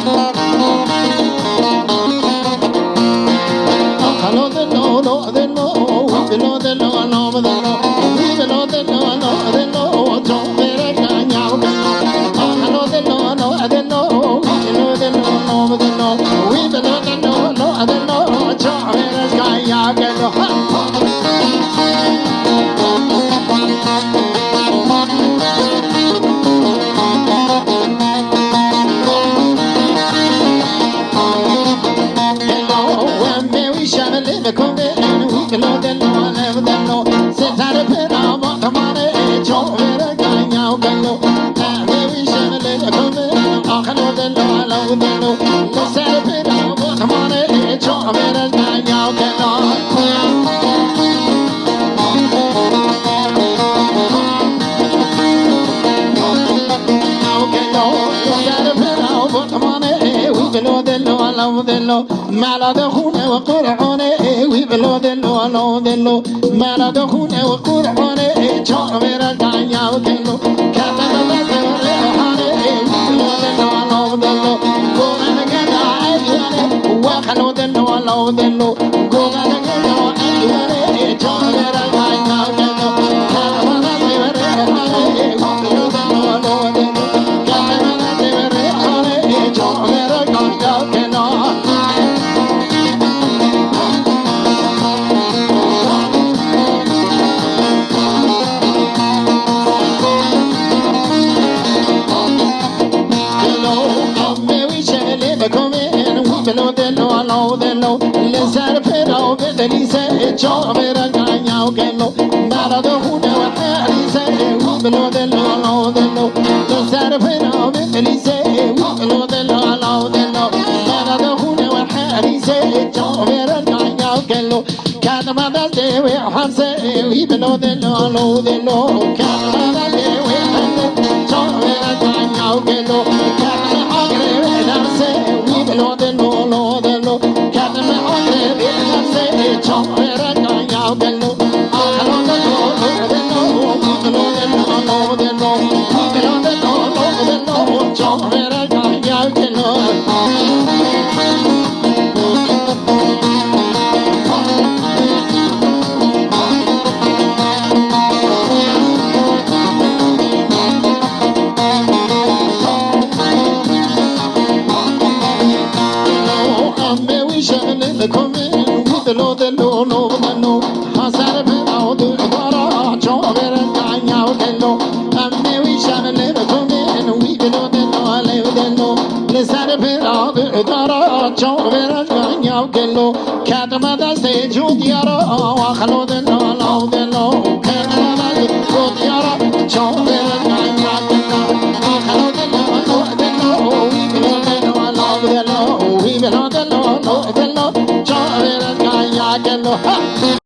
Hello, the no, no, the no, we below the no, no, the no, we below the no, no, the no, don't let it go now. Hello, the no, no, the no, we below the no, no, the no, we below the no, no, the no, don't let it go now. Come in, we can load the law, never the law. Since I depend on what the money, Joe, we're going out, go. Maybe shall let it come in. I can load the law, load the law. Let's set a bit on what the money, Joe, we're going out, go. ما لا دخونه وقرعونه ويبلو دلو علو دلو ما لا دخونه وقرعونه جامر الدنيا وكلو كتب بزور حانه ويبلو دلو علو دلو قوم كذا أيوانه وخلو دلو علو دلو قوم كذا أيوانه جامر الدنيا وكلو كتب بزور حانه ويبلو دلو علو دلو كتب بزور حانه جامر الدنيا وكلو below the low, low the low. Let's have a bit of it. Then he said, Joe, better than you can know. Not the who never had. He said, below the low, low the low. Let's have a bit of it. Then he said, below the low, low the low. Not the who never had. He said, Joe, better than you can know. Can't mother day we have said, we below the low, low the low. Can't mother day we have said, Joe, better than you can know. Can't mother say, we below the low. Come in with the low, the low, no, the no. I said, I'll do the water, Joe, better than you can know. And then we shall never come in, we below the low, I live the low. Let's have a bit of the water, Joe, better than you can know. Catamata say, Judiara, hello, the low, low, the low. Catamata, Judiara, Joe, better than you can know. Hello, the low, low, the low, we below the low, low, the low, we below the low, low, the low. Can